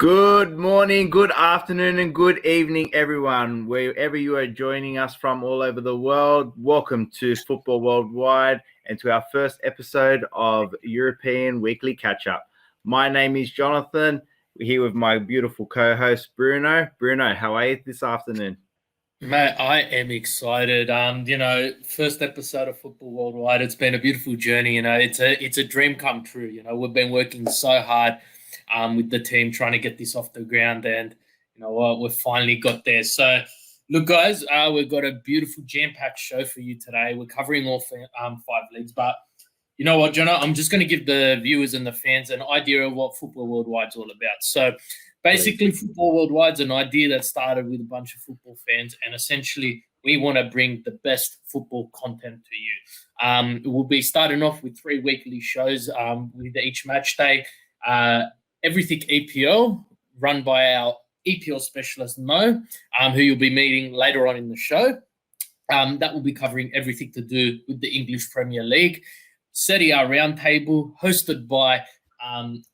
Good morning, good afternoon, and good evening, everyone. Wherever you are joining us from all over the world, welcome to Football Worldwide and to our first episode of European Weekly Catch-Up. My name is Jonathan. We're here with my beautiful co-host, Bruno. Bruno, how are you this afternoon? Mate, I am excited. First episode of Football Worldwide. It's been a beautiful journey. It's a dream come true. We've been working so hard with the team trying to get this off the ground, and you know what, we've finally got there. So, look, guys, we've got a beautiful jam-packed show for you today. We're covering all five leagues, but you know what, Jonah? I'm just going to give the viewers and the fans an idea of what Football Worldwide's all about. So, basically, Football Worldwide's an idea that started with a bunch of football fans, and essentially, we want to bring the best football content to you. We'll be starting off with 3 weekly shows with each match day. Everything EPL, run by our EPL specialist, Mo, who you'll be meeting later on in the show. That will be covering everything to do with the English Premier League. Serie Roundtable, hosted by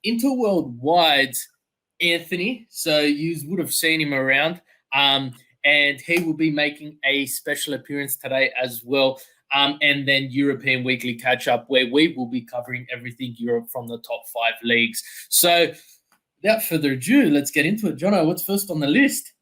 Interworldwide's Anthony. So you would have seen him around. And he will be making a special appearance today as well. And then European Weekly Catch-Up, where we will be covering everything Europe from the top 5 leagues. So without further ado, let's get into it. Jono, what's first on the list?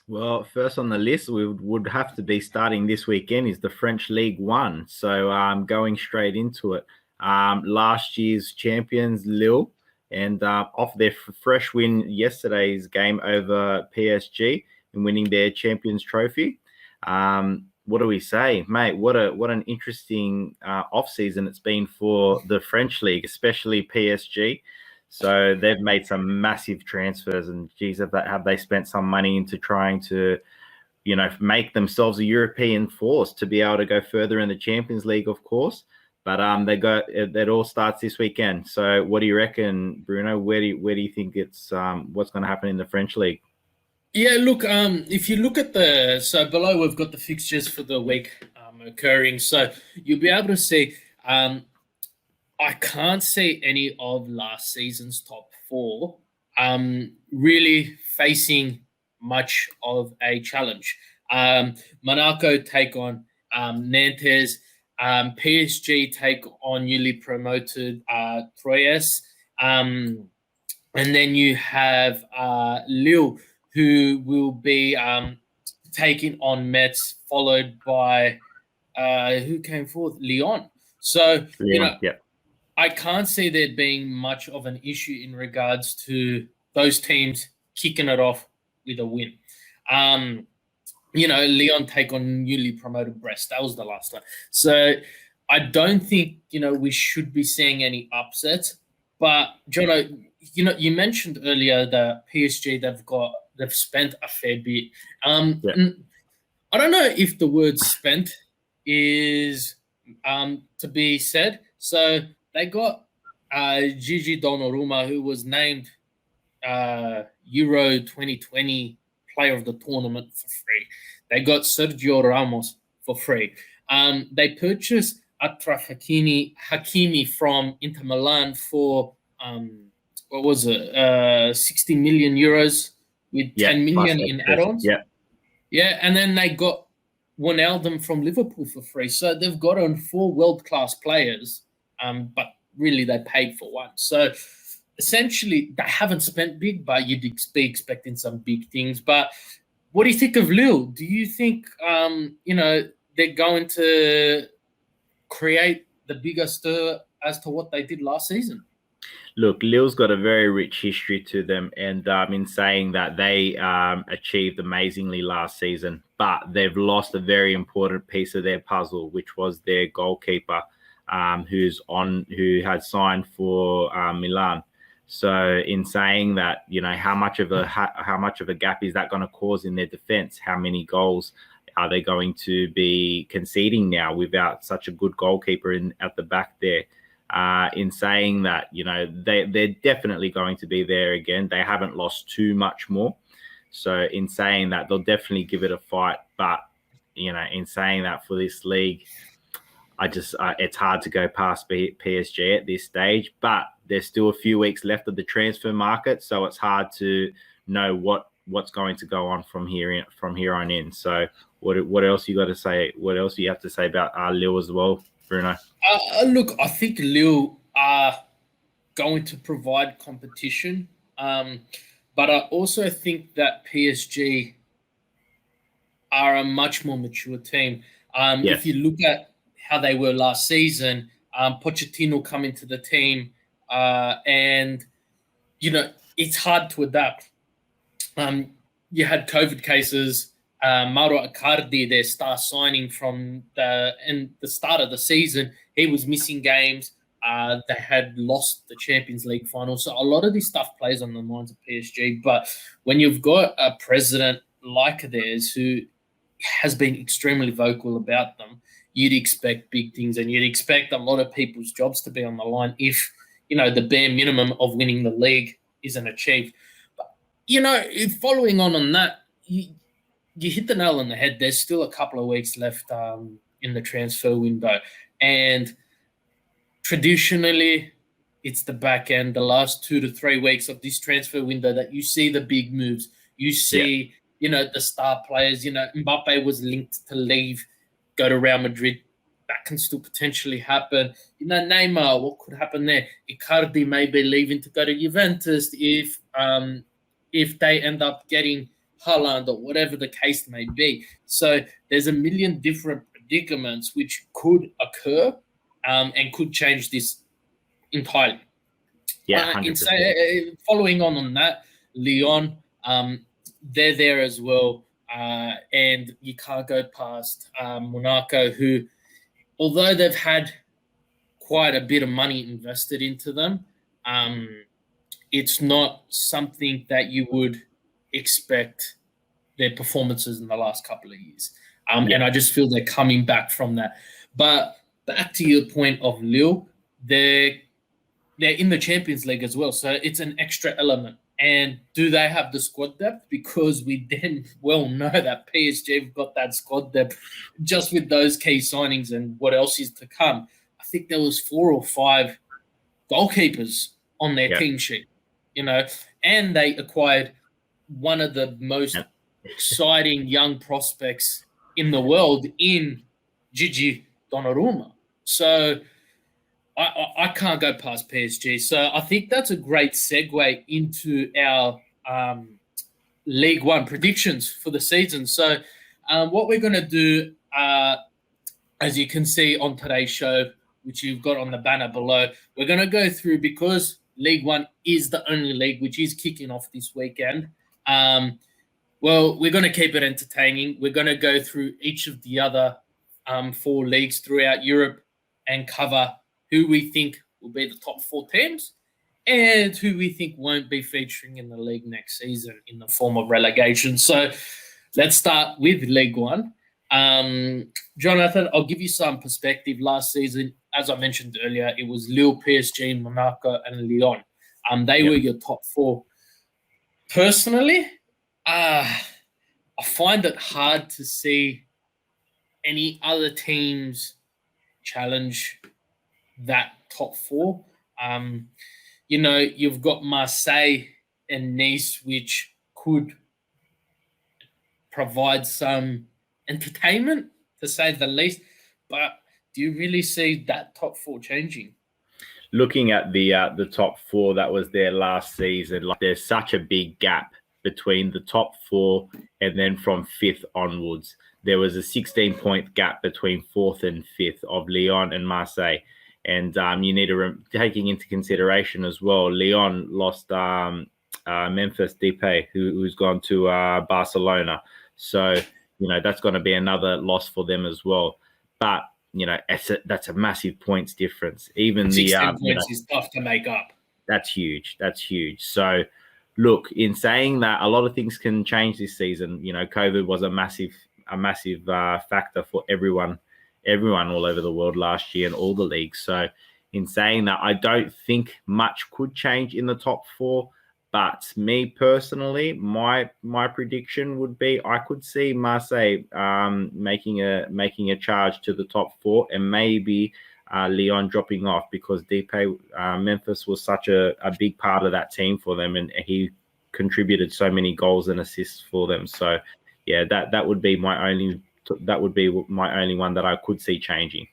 Well, first on the list, we would have to be starting this weekend is the French Ligue 1. So going straight into it. Last year's champions, Lille, and off their fresh win yesterday's game over PSG and winning their Champions Trophy. What do we say, mate? What an interesting off-season it's been for the French league, especially PSG. So they've made some massive transfers, and geez, have they spent some money into trying to, make themselves a European force to be able to go further in the Champions League, of course. But that all starts this weekend. So what do you reckon, Bruno? Where do you think it's what's going to happen in the French league? Yeah, look, if you look at below we've got the fixtures for the week occurring. So you'll be able to see, I can't see any of last season's top 4 really facing much of a challenge. Monaco take on Nantes, PSG take on newly promoted Troyes, and then you have Lille, who will be taking on Metz, followed by who came forth? Lyon. So, I can't see there being much of an issue in regards to those teams kicking it off with a win. Lyon take on newly promoted Brest. That was the last one. So I don't think, we should be seeing any upsets. But, Jono, you mentioned earlier that PSG, they've spent a fair bit. I don't know if the word spent is to be said. So they got Gigi Donnarumma, who was named Euro 2020 Player of the Tournament for free. They got Sergio Ramos for free. They purchased Achraf Hakimi from Inter Milan for 60 million euros with 10 million in add-ons. And then they got Ronaldo from Liverpool for free. So they've got on 4 world-class players, but really they paid for one. So essentially they haven't spent big, but you'd be expecting some big things. But what do you think of Lille? Do you think they're going to create the bigger stir as to what they did last season? Look, Lille's got a very rich history to them, and in saying that they achieved amazingly last season, but they've lost a very important piece of their puzzle, which was their goalkeeper, who had signed for Milan. So, in saying that, how much of a gap is that going to cause in their defense? How many goals are they going to be conceding now without such a good goalkeeper at the back there? In saying that, they're definitely going to be there again. They haven't lost too much more. So in saying that, they'll definitely give it a fight. But, in saying that for this league, it's hard to go past PSG at this stage. But there's still a few weeks left of the transfer market, so it's hard to know what's going to go on from here on in. So what else you got to say? What else do you have to say about Lille as well, Bruno? Look, I think Lille are going to provide competition, but I also think that PSG are a much more mature team. Yes. If you look at how they were last season, Pochettino come into the team, and it's hard to adapt. You had COVID cases. Mauro Icardi, their star signing from the start of the season, he was missing games. They had lost the Champions League final. So a lot of this stuff plays on the minds of PSG. But when you've got a president like theirs who has been extremely vocal about them, you'd expect big things, and you'd expect a lot of people's jobs to be on the line if, the bare minimum of winning the league isn't achieved. But, following on that, you hit the nail on the head. There's still a couple of weeks left in the transfer window. And traditionally, it's the back end, the last 2 to 3 weeks of this transfer window that you see the big moves. You see, the star players. Mbappe was linked to leave, go to Real Madrid. That can still potentially happen. Neymar, what could happen there? Icardi may be leaving to go to Juventus if they end up getting Haaland or whatever the case may be. So there's a million different predicaments which could occur and could change this entirely. Yeah, 100%. Following on that, Lyon, they're there as well. And you can't go past Monaco, who, although they've had quite a bit of money invested into them, it's not something that you would expect their performances in the last couple of years. And I just feel they're coming back from that. But back to your point of Lille, they're in the Champions League as well. So it's an extra element. And do they have the squad depth? Because we damn well know that PSG have got that squad depth just with those key signings and what else is to come. I think there was 4 or 5 goalkeepers on their team sheet, and they acquired one of the most exciting young prospects in the world in Gigi Donnarumma. So I can't go past PSG. So I think that's a great segue into our League One predictions for the season. So what we're going to do, as you can see on today's show, which you've got on the banner below, we're going to go through, because League One is the only league which is kicking off this weekend. Well, we're going to keep it entertaining. We're going to go through each of the other 4 leagues throughout Europe and cover who we think will be the top 4 teams and who we think won't be featuring in the league next season in the form of relegation. So let's start with League One. Jonathan, I'll give you some perspective. Last season, as I mentioned earlier, it was Lille, PSG, Monaco, and Lyon. They were your top 4. Personally, I find it hard to see any other teams challenge that top 4. You've got Marseille and Nice, which could provide some entertainment, to say the least. But do you really see that top 4 changing? Looking at the top 4 that was there last season, there's such a big gap between the top 4 and then from 5th onwards. There was a 16-point gap between 4th and 5th of Lyon and Marseille. And you need to taking into consideration as well, Lyon lost Memphis Depay, who's gone to Barcelona. So, that's going to be another loss for them as well. But, that's a massive points difference. Even 16 points is tough to make up. That's huge. So, look, in saying that, a lot of things can change this season. COVID was a massive factor for everyone all over the world last year in all the leagues. So in saying that, I don't think much could change in the top 4. But me personally, my prediction would be I could see Marseille making a charge to the top 4 and maybe Lyon dropping off, because DP Memphis was such a big part of that team for them, and he contributed so many goals and assists for them. So yeah, that would be my only one that I could see changing.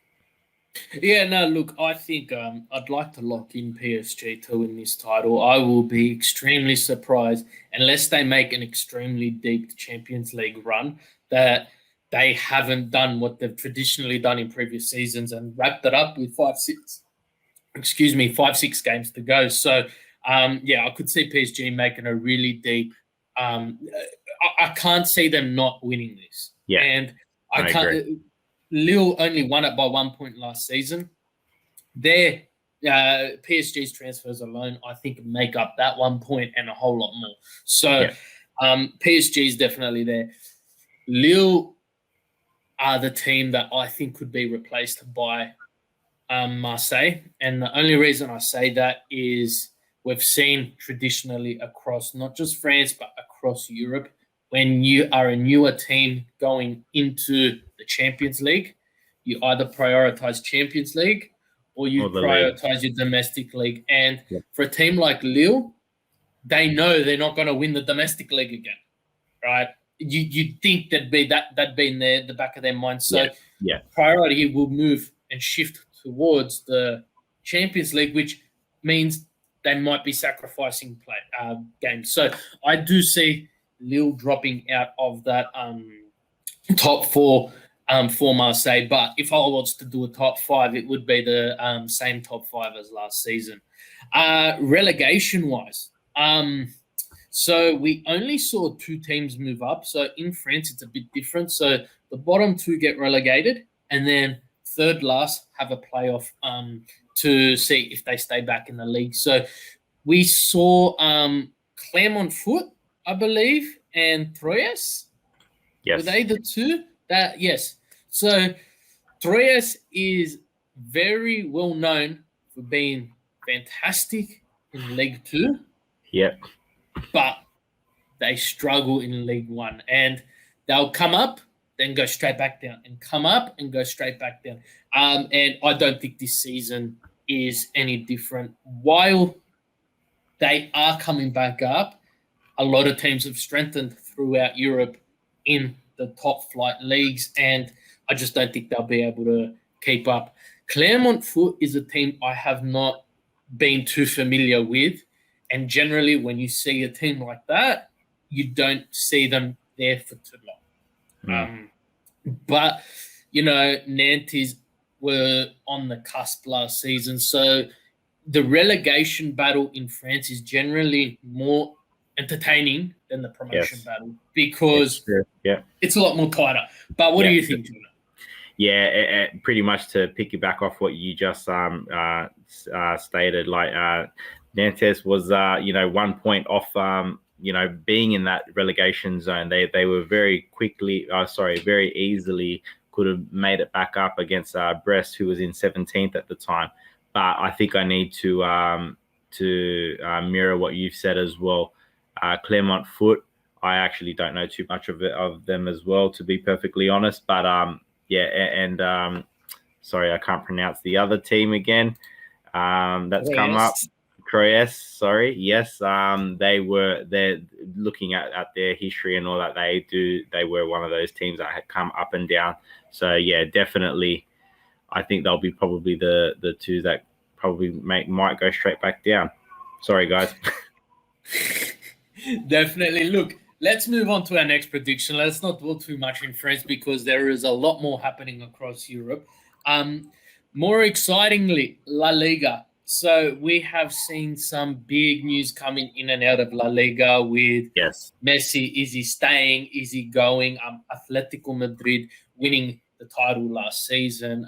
Yeah, no, look, I think I'd like to lock in PSG to win this title. I will be extremely surprised unless they make an extremely deep Champions League run that they haven't done what they've traditionally done in previous seasons and wrapped it up with 5-6 games to go. So, I could see PSG making a really deep. I can't see them not winning this. Yeah, and I can't. Agree. Lille only won it by 1 point last season. Their PSG's transfers alone, I think, make up that 1 point and a whole lot more. So, PSG is definitely there. Lille are the team that I think could be replaced by Marseille. And the only reason I say that is we've seen traditionally across not just France, but across Europe, when you are a newer team going into the Champions League, you either prioritize Champions League or you prioritize your domestic league. And for a team like Lille, they know they're not going to win the domestic league again, right? You think that'd be in the back of their mind. So priority will move and shift towards the Champions League, which means they might be sacrificing games. So I do see Lille dropping out of that top four for Marseille. But if I was to do a top five, it would be the same top five as last season. Relegation-wise, so we only saw 2 teams move up. So in France, it's a bit different. So the bottom 2 get relegated, and then third last have a playoff to see if they stay back in the league. So we saw Clermont-Foot, I believe, and Troyes. Yes. Were they the 2? Yes. So Troyes is very well known for being fantastic in League 2. Yep. But they struggle in League 1. And they'll come up, then go straight back down, and come up and go straight back down. And I don't think this season is any different. While they are coming back up, a lot of teams have strengthened throughout Europe in the top flight leagues, and I just don't think they'll be able to keep up. Clermont-Foot is a team I have not been too familiar with, and generally when you see a team like that, you don't see them there for too long. But, Nantes were on the cusp last season, so the relegation battle in France is generally more entertaining than the promotion battle because it's a lot more tighter. But what do you think, Jonah? Yeah, pretty much to piggyback off what you just stated, like Nantes was 1 point off being in that relegation zone. They were very easily could have made it back up against Brest, who was in 17th at the time. But I think I need to mirror what you've said as well. Clermont-Foot, I actually don't know too much of them as well, to be perfectly honest. But sorry, I can't pronounce the other team again. That's come up. Troyes, sorry. Yes, they're looking at their history and all that. They were one of those teams that had come up and down. So yeah, definitely, I think they'll be probably the 2 that probably might go straight back down. Sorry, guys. Definitely. Look, let's move on to our next prediction. Let's not dwell too much in France because there is a lot more happening across Europe. More excitingly, La Liga. So we have seen some big news coming in and out of La Liga with Messi. Is he staying? Is he going? Atletico Madrid winning the title last season,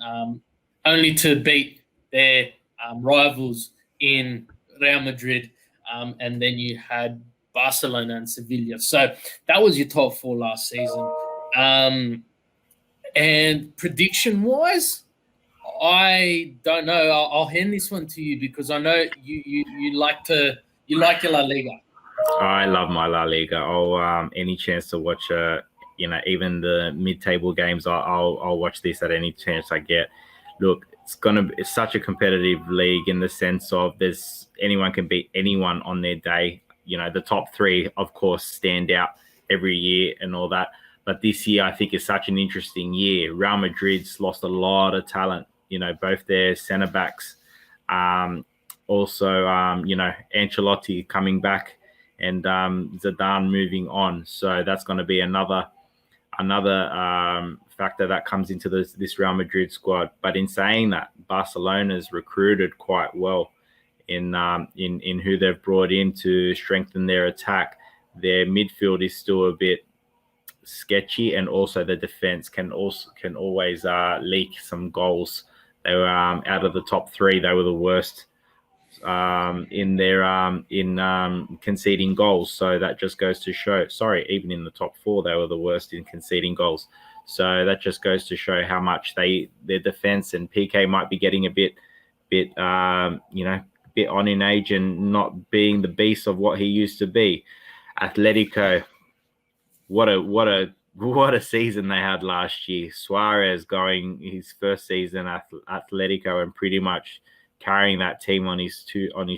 only to beat their rivals in Real Madrid. And then you had Barcelona and Sevilla. So that was your top 4 last season. And prediction-wise, I don't know. I'll hand this one to you because I know you like your La Liga. I love my La Liga. I'll any chance to watch even the mid-table games, I'll watch this at any chance I get. Look, it's such a competitive league in the sense of anyone can beat anyone on their day. The top three, of course, stand out every year and all that. But this year, I think, is such an interesting year. Real Madrid's lost a lot of talent. Both their centre backs, also, Ancelotti coming back, and Zidane moving on. So that's going to be another factor that comes into this Real Madrid squad. But in saying that, Barcelona's recruited quite well in who they've brought in to strengthen their attack. Their midfield is still a bit sketchy, and also the defense can always leak some goals. They were out of the top three, they were the worst in conceding goals. So that just goes to show. Sorry, even in the top four, they were the worst in conceding goals. So that just goes to show how much their defense, and PK might be getting a bit on in age and not being the beast of what he used to be. Atletico, what a season they had last year. Suarez going his first season at Atletico and pretty much carrying that team on his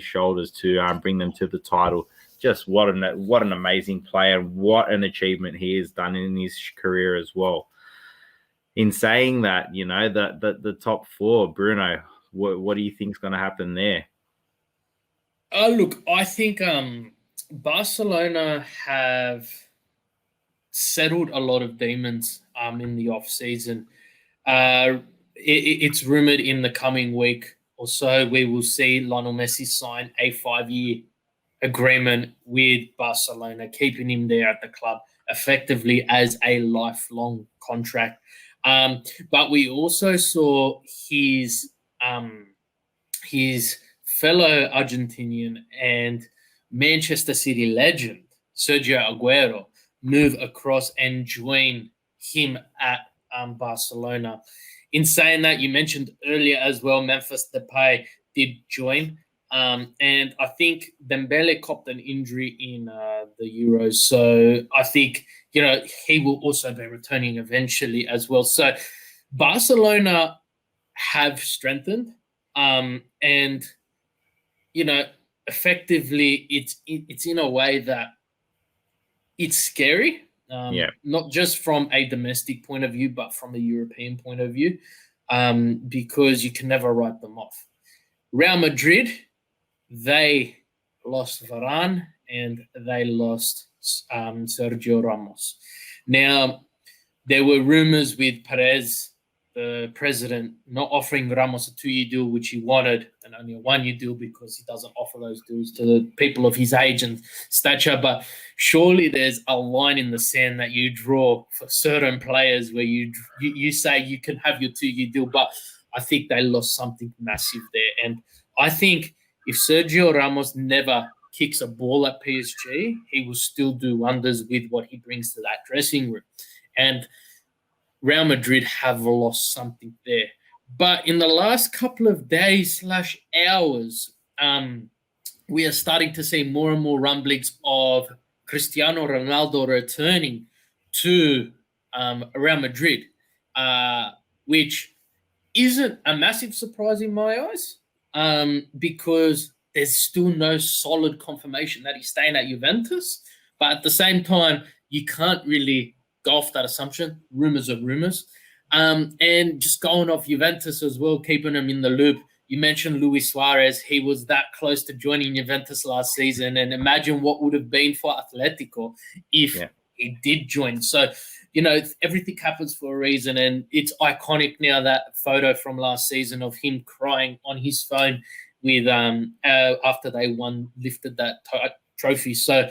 shoulders to bring them to the title. Just what an amazing player, what an achievement he has done in his career as well. In saying that, the top four, Bruno, what do you think is going to happen there? Look, I think Barcelona have settled a lot of demons in the off season. It's rumored in the coming week or so we will see Lionel Messi sign a 5-year agreement with Barcelona, keeping him there at the club effectively as a lifelong contract. But we also saw his fellow Argentinian and Manchester City legend, Sergio Aguero, move across and join him at Barcelona. In saying that, you mentioned earlier as well, Memphis Depay did join. And I think Dembele copped an injury in the Euros. So I think, he will also be returning eventually as well. So Barcelona have strengthened. And, effectively it's in a way that it's scary. Not just from a domestic point of view, but from a European point of view, because you can never write them off. Real Madrid, they lost Varane and they lost Sergio Ramos. Now, there were rumors with Perez, the president, not offering Ramos a 2-year deal, which he wanted, and only a 1-year deal because he doesn't offer those deals to the people of his age and stature. But surely there's a line in the sand that you draw for certain players where you say you can have your 2-year deal, but I think they lost something massive there. And I think if Sergio Ramos never kicks a ball at PSG, he will still do wonders with what he brings to that dressing room. And Real Madrid have lost something there. But in the last couple of days / hours, we are starting to see more and more rumblings of Cristiano Ronaldo returning to Real Madrid, which isn't a massive surprise in my eyes, because there's still no solid confirmation that he's staying at Juventus. But at the same time, you can't really go off that assumption. Rumors are rumors. And just going off Juventus as well, keeping them in the loop. You mentioned Luis Suarez. He was that close to joining Juventus last season. And imagine what would have been for Atletico if he did join. So, everything happens for a reason. And it's iconic now, that photo from last season of him crying on his phone with after they lifted that trophy. So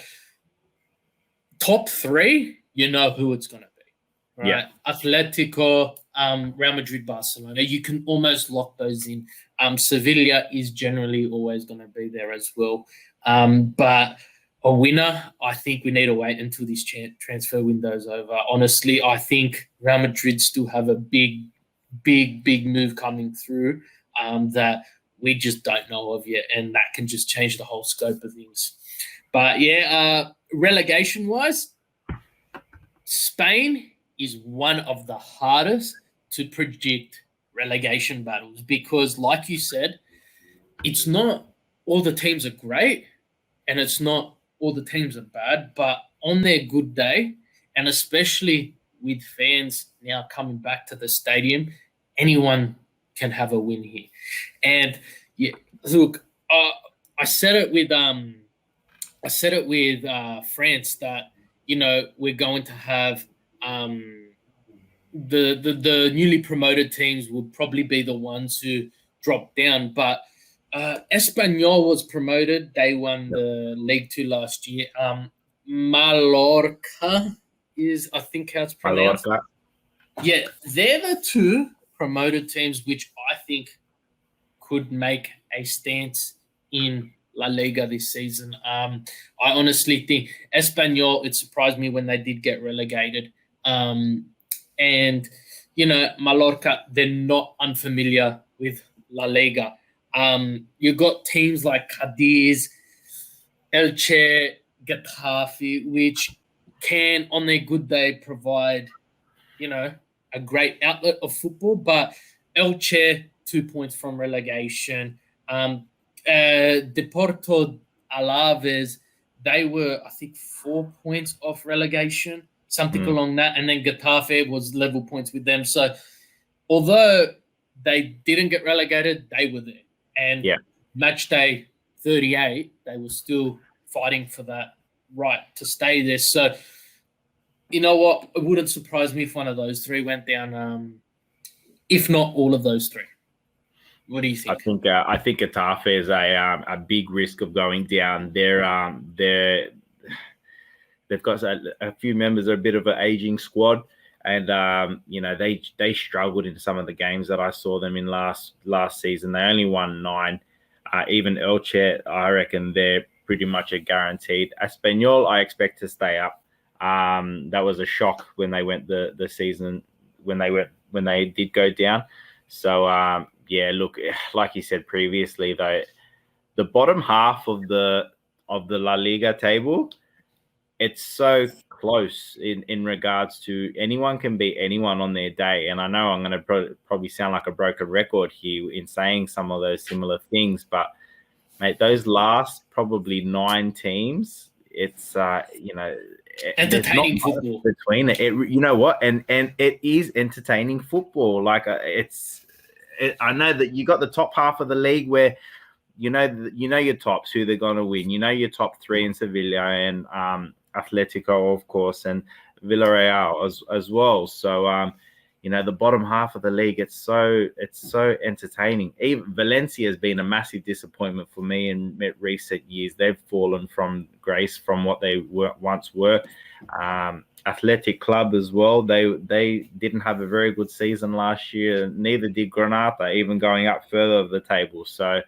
top three, you know who it's going to be, right? Yeah. Atletico, Real Madrid, Barcelona. You can almost lock those in. Sevilla is generally always going to be there as well. But a winner, I think we need to wait until this transfer window is over. Honestly, I think Real Madrid still have a big move coming through that we just don't know of yet, and that can just change the whole scope of things. But relegation-wise, Spain is one of the hardest to predict relegation battles because, like you said, it's not all the teams are great and it's not all the teams are bad, but on their good day, and especially with fans now coming back to the stadium, anyone can have a win here. And yeah, look, I said it with France that we're going to have the newly promoted teams will probably be the ones who drop down, but Espanyol was promoted. They won the League 2 last year. Mallorca is, I think, how it's pronounced. Mallorca. Yeah, they're the two promoted teams which I think could make a stance in La Liga this season. I honestly think Espanyol, it surprised me when they did get relegated. And, Mallorca, they're not unfamiliar with La Liga. You've got teams like Cadiz, Elche, Getafe, which can, on their good day, provide, a great outlet of football. But Elche, 2 points from relegation. Deporto Alaves, they were, I think, 4 points off relegation, something along that. And then Getafe was level points with them. So although they didn't get relegated, they were there. And match day 38, they were still fighting for that right to stay there. So, you know what? It wouldn't surprise me if one of those three went down, if not all of those three. What do you think? I think Getafe is a big risk of going down. They've got a few members are a bit of an aging squad, and they struggled in some of the games that I saw them in last season. They only won 9. Even Elche, I reckon they're pretty much a guaranteed. Espanyol, I expect to stay up. That was a shock when they went the season when they did go down. So look, like you said previously, though, the bottom half of the La Liga table, it's so close in regards to anyone can beat anyone on their day. And I know I'm going to probably sound like a broken record here in saying some of those similar things, but mate, those last probably 9 teams, it's entertaining football between it. You know what, and it is entertaining football. Like I know that you got the top half of the league where you know your tops who they're going to win. You know your top 3 in Sevilla and Atletico, of course, and Villarreal as well. So the bottom half of the league, it's so entertaining. Even Valencia has been a massive disappointment for me in recent years. They've fallen from grace from what they once were. Athletic Club as well. They didn't have a very good season last year. Neither did Granada, even going up further the table. So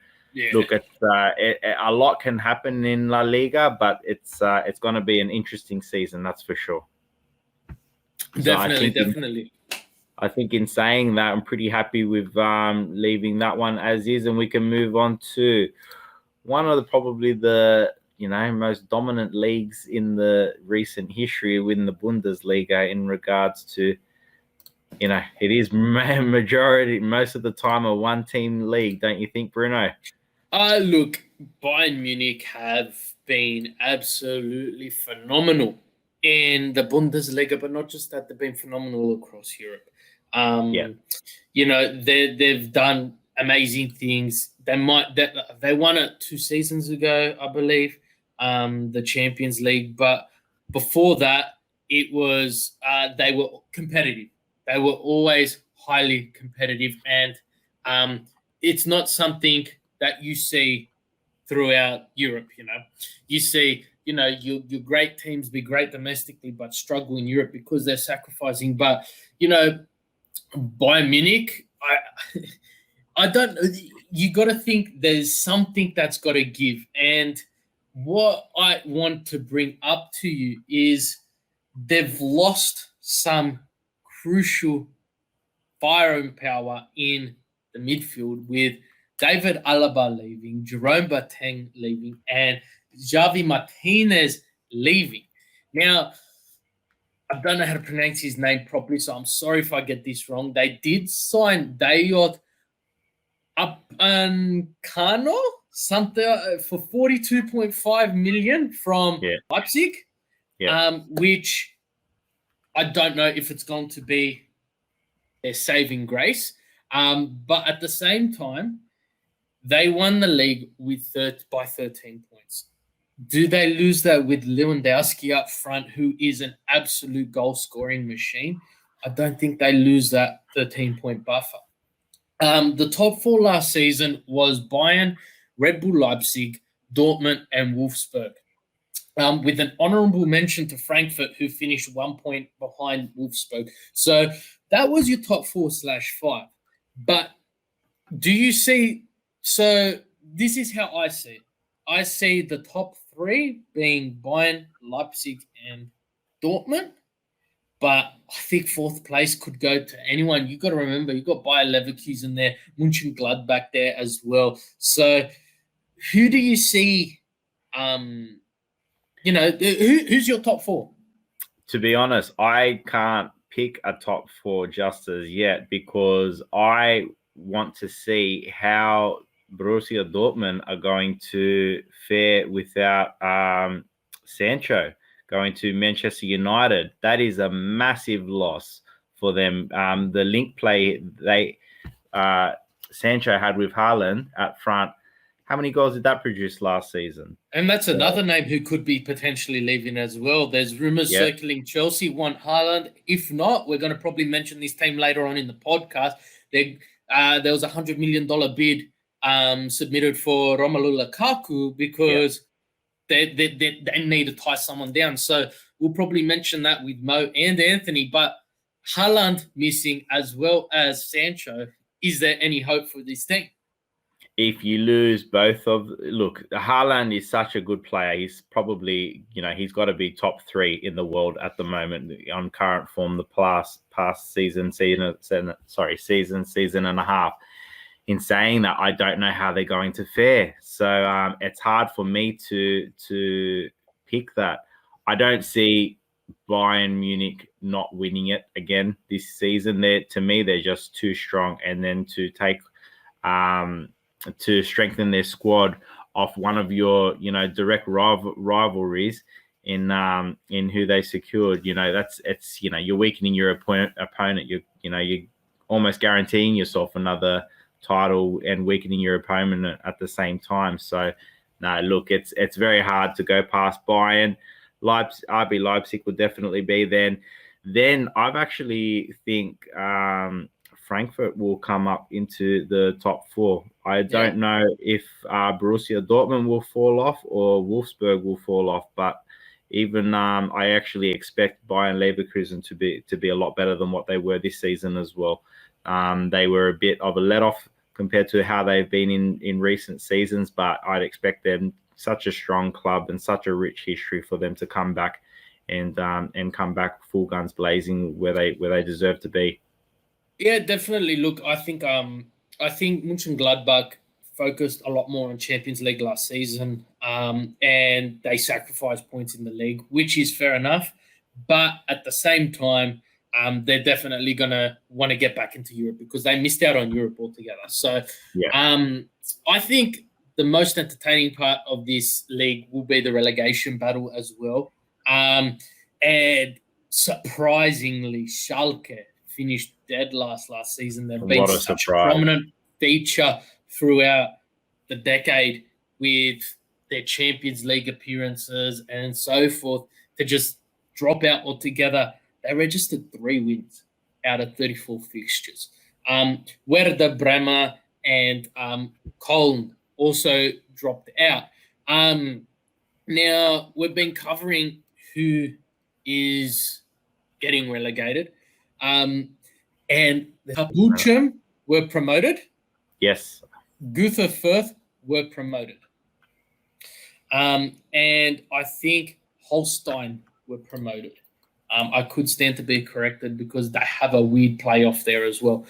look, it's a lot can happen in La Liga, but it's going to be an interesting season, that's for sure. Definitely. I think in saying that, I'm pretty happy with leaving that one as is, and we can move on to one of probably the most dominant leagues in the recent history within the Bundesliga in regards to, it is majority most of the time a one-team league, don't you think, Bruno? Look, Bayern Munich have been absolutely phenomenal in the Bundesliga, but not just that, they've been phenomenal across Europe. They've done amazing things. They won it 2 seasons ago, I believe, the Champions League. But before that, it was they were competitive. They were always highly competitive, and it's not something that you see throughout Europe. You see, your great teams be great domestically, but struggle in Europe because they're sacrificing. But Bayern Munich, I don't know. You got to think there's something that's got to give. And what I want to bring up to you is they've lost some crucial firing power in the midfield with David Alaba leaving, Jerome Boateng leaving, and Javi Martinez leaving. Now, I don't know how to pronounce his name properly, so I'm sorry if I get this wrong. They did sign Dayot Upamecano something for 42.5 million from Leipzig, which I don't know if it's going to be their saving grace. But at the same time, they won the league by 13 points. Do they lose that with Lewandowski up front, who is an absolute goal-scoring machine? I don't think they lose that 13-point buffer. The top four last season was Bayern, Red Bull Leipzig, Dortmund, and Wolfsburg, with an honourable mention to Frankfurt, who finished 1 point behind Wolfsburg. So that was your top 4/5. But do you see – so this is how I see it. I see the top three being Bayern, Leipzig, and Dortmund. But I think fourth place could go to anyone. You've got to remember, you've got Bayer Leverkusen there, Mönchengladbach there as well. So who do you see, who's your top four? To be honest, I can't pick a top four just as yet because I want to see how Borussia Dortmund are going to fare without Sancho going to Manchester United. That is a massive loss for them. The link play Sancho had with Haaland at front, how many goals did that produce last season? And that's another name who could be potentially leaving as well. There's rumours circling Chelsea want Haaland. If not, we're going to probably mention this team later on in the podcast. There was a $100 million bid submitted for Romelu Lukaku because they need to tie someone down. So we'll probably mention that with Mo and Anthony. But Haaland missing as well as Sancho, is there any hope for this team? If you lose both look, Haaland is such a good player. He's probably, he's got to be top three in the world at the moment on current form, the past season and a half. In saying that, I don't know how they're going to fare. So it's hard for me to pick that. I don't see Bayern Munich not winning it again this season. To me, they're just too strong. And then to take to strengthen their squad off one of your, direct rivalries in who they secured, you're weakening your opponent. You're almost guaranteeing yourself another title and weakening your opponent at the same time. So, no, look, it's very hard to go past Bayern. RB Leipzig would definitely be then. Then I've actually think Frankfurt will come up into the top four. I don't know if Borussia Dortmund will fall off or Wolfsburg will fall off, but even I actually expect Bayern Leverkusen to be a lot better than what they were this season as well. They were a bit of a let-off compared to how they've been in recent seasons, but I'd expect them, such a strong club and such a rich history, for them to come back and come back full guns blazing where they deserve to be. Yeah, definitely. Look, I think Mönchengladbach focused a lot more on Champions League last season, and they sacrificed points in the league, which is fair enough. But at the same time, they're definitely going to want to get back into Europe because they missed out on Europe altogether. So I think the most entertaining part of this league will be the relegation battle as well. And surprisingly, Schalke finished dead last season. They've been such a prominent feature throughout the decade with their Champions League appearances and so forth, to just drop out altogether. They registered 3 wins out of 34 fixtures. Werder Bremen and Köln also dropped out. Now, we've been covering who is getting relegated. And the Bochum were promoted. Yes. Greuther Fürth were promoted. And I think Holstein were promoted. I could stand to be corrected because they have a weird playoff there as well.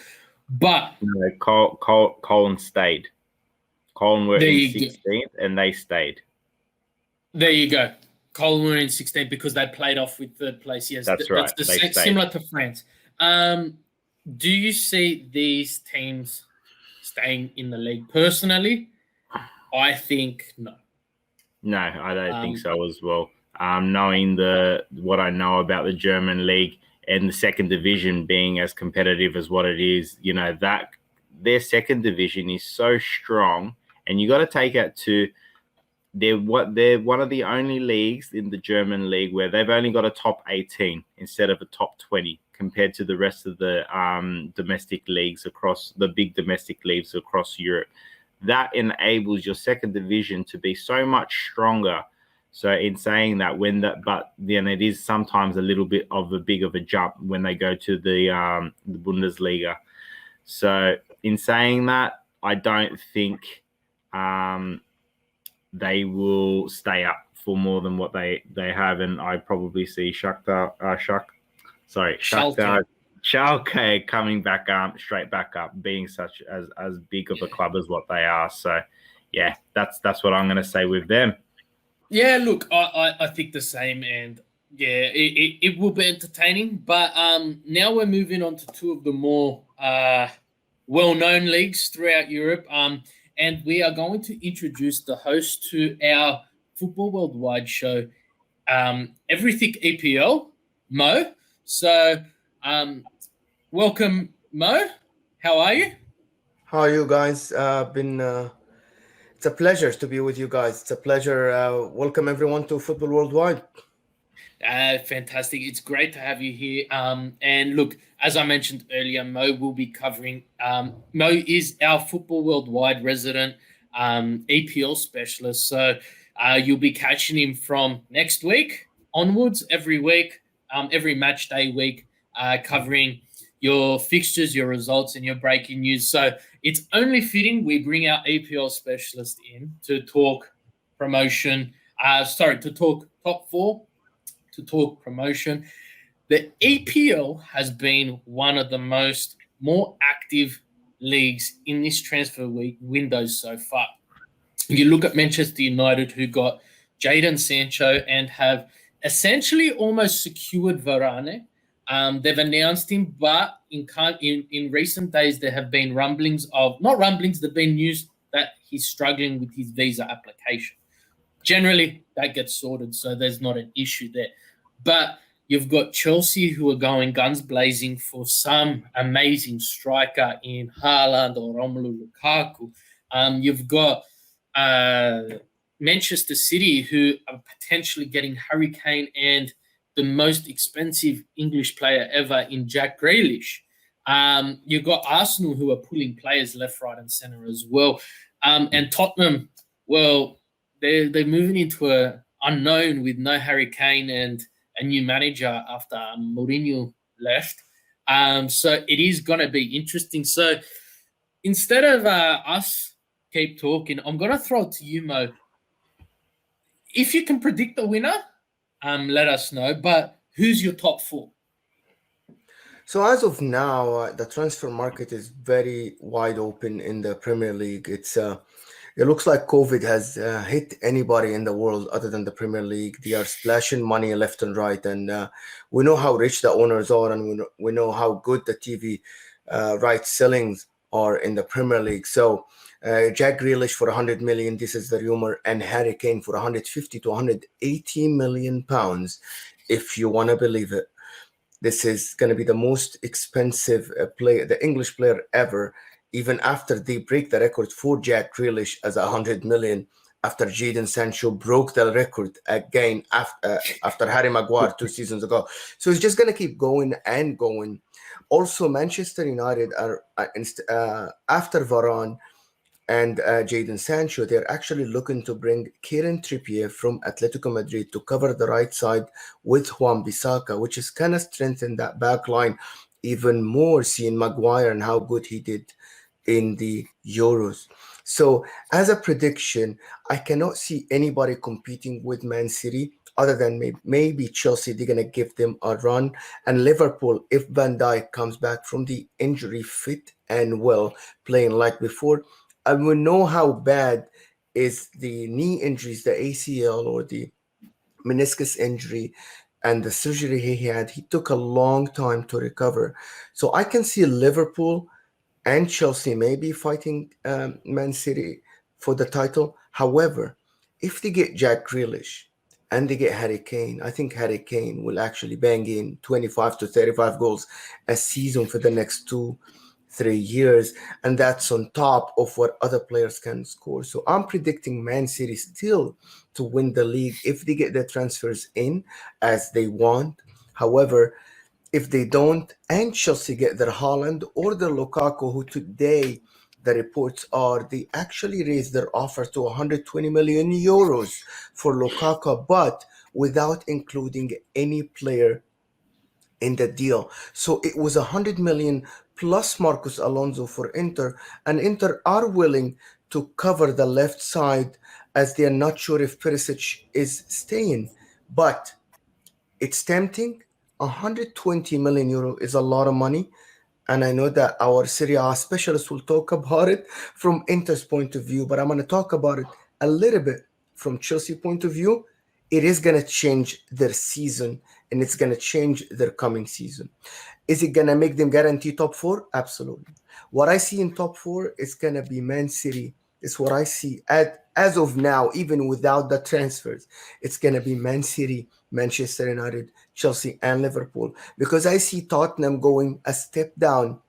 But Colin stayed. Colin were in 16th and they stayed. There you go. Colmar in 16 because they played off with third place. Yes, That's right. That's They stayed. similar to France. Do you see these teams staying in the league? Personally, I think no. No, I don't think so as well. Knowing what I know about the German league and the second division being as competitive as what it is, that their second division is so strong, and you got to take it to they're one of the only leagues in the German league where they've only got a top 18 instead of a top 20 compared to the rest of the domestic leagues across the big domestic leagues across Europe. That enables your second division to be so much stronger. So in saying that, but then it is sometimes a little bit of a big of a jump when they go to the Bundesliga. So in saying that, I don't think they will stay up for more than what they have, and I probably see Schalke coming back straight back up, being such as big of a club as what they are. So yeah, that's what I'm going to say with them. Yeah, look, I think the same, and yeah, it will be entertaining. But now we're moving on to two of the more well-known leagues throughout Europe. And we are going to introduce the host to our Football Worldwide show, Everything EPL, Mo. So, welcome, Mo. How are you? How are you guys? It's a pleasure to be with you guys. It's a pleasure. Welcome everyone to Football Worldwide. Fantastic. It's great to have you here. And look, as I mentioned earlier, Mo will be covering. Mo is our Football Worldwide resident EPL specialist. So you'll be catching him from next week onwards, every week, every match day week, covering your fixtures, your results, and your breaking news. So it's only fitting we bring our EPL specialist in to talk promotion. To talk top four. To talk promotion. The EPL has been one of the more active leagues in this transfer week window so far. You look at Manchester United, who got Jadon Sancho and have essentially almost secured Varane. They've announced him, but in recent days there have been there've been news that he's struggling with his visa application. Generally, that gets sorted, so there's not an issue there. But you've got Chelsea, who are going guns blazing for some amazing striker in Haaland or Romelu Lukaku. You've got Manchester City, who are potentially getting Harry Kane and the most expensive English player ever in Jack Grealish. You've got Arsenal, who are pulling players left, right, and centre as well. And Tottenham, well, they're moving into an unknown with no Harry Kane and a new manager after Mourinho left. So it is going to be interesting. So instead of us keep talking, I'm going to throw it to you, Mo. If you can predict the winner, let us know. But who's your top four? So as of now, the transfer market is very wide open in the Premier League. It looks like COVID has hit anybody in the world other than the Premier League. They are splashing money left and right, and we know how rich the owners are, and we know how good the TV rights sellings are in the Premier League. So Jack Grealish for 100 million, this is the rumor, and Harry Kane for 150 to 180 million pounds, if you want to believe it. This is going to be the most expensive player, the English player ever, even after they break the record for Jack Grealish as 100 million, after Jadon Sancho broke the record again after Harry Maguire 2 seasons ago. So it's just going to keep going and going. Also, Manchester United are after Varane and Jadon Sancho, they're actually looking to bring Kieran Trippier from Atletico Madrid to cover the right side with Wan-Bissaka, which is kind of strengthen that back line even more, seeing Maguire and how good he did in the Euros. So as a prediction, I cannot see anybody competing with Man City other than maybe Chelsea. They're going to give them a run. And Liverpool, if Van Dijk comes back from the injury fit and well, playing like before, and we know how bad is the knee injuries, the ACL or the meniscus injury and the surgery he had, he took a long time to recover. So I can see Liverpool and Chelsea maybe fighting Man City for the title. However, if they get Jack Grealish and they get Harry Kane, I think Harry Kane will actually bang in 25 to 35 goals a season for the next 2-3 years. And that's on top of what other players can score. So I'm predicting Man City still to win the league if they get their transfers in as they want. However, if they don't, and Chelsea get their Haaland or their Lukaku, who today the reports are they actually raised their offer to 120 million euros for Lukaku, but without including any player in the deal. So it was 100 million plus Marcus Alonso for Inter, and Inter are willing to cover the left side as they are not sure if Perisic is staying. But it's tempting. 120 million euro is a lot of money. And I know that our Serie A specialist will talk about it from Inter's point of view, but I'm going to talk about it a little bit from Chelsea point of view. It is going to change their season and it's going to change their coming season. Is it going to make them guarantee top four? Absolutely. What I see in top four is going to be Man City. It's what I see as of now, even without the transfers. It's going to be Man City, Manchester United, Chelsea, and Liverpool, because I see Tottenham going a step down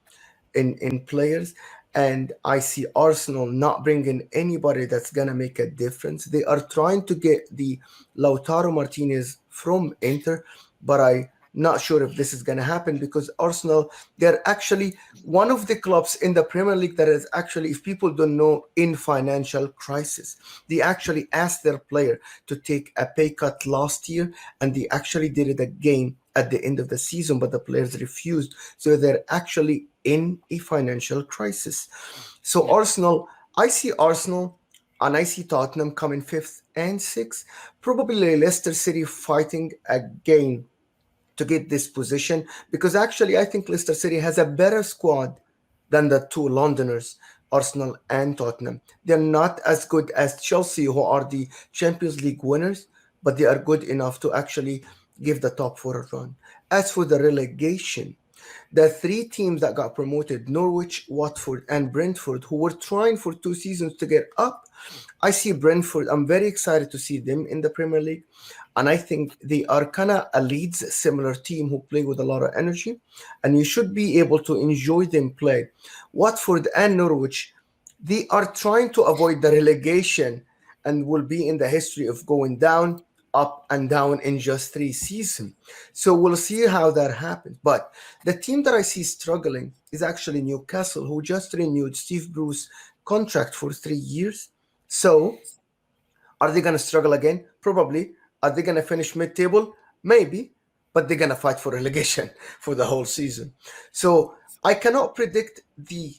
in players, and I see Arsenal not bringing anybody that's going to make a difference. They are trying to get the Lautaro Martinez from Inter, but I'm not sure if this is going to happen because Arsenal, they're actually one of the clubs in the Premier League that is actually, if people don't know, in financial crisis. They actually asked their player to take a pay cut last year, and they actually did it again at the end of the season, but the players refused. So they're actually in a financial crisis. So Arsenal, I see Arsenal and I see Tottenham coming 5th and 6th. Probably Leicester City fighting again to get this position, because actually I think Leicester City has a better squad than the two Londoners, Arsenal and Tottenham. They're not as good as Chelsea, who are the Champions League winners, but they are good enough to actually give the top four a run. As for the relegation, the three teams that got promoted, Norwich, Watford, and Brentford, who were trying for 2 seasons to get up, I see Brentford. I'm very excited to see them in the Premier League. And I think they are kind of a Leeds similar team who play with a lot of energy. And you should be able to enjoy them play. Watford and Norwich, they are trying to avoid the relegation and will be in the history of going down, up, and down in just 3 seasons. So we'll see how that happens. But the team that I see struggling is actually Newcastle, who just renewed Steve Bruce's contract for 3 years. So are they going to struggle again? Probably. Are they going to finish mid-table? Maybe. But they're going to fight for relegation for the whole season. So I cannot predict the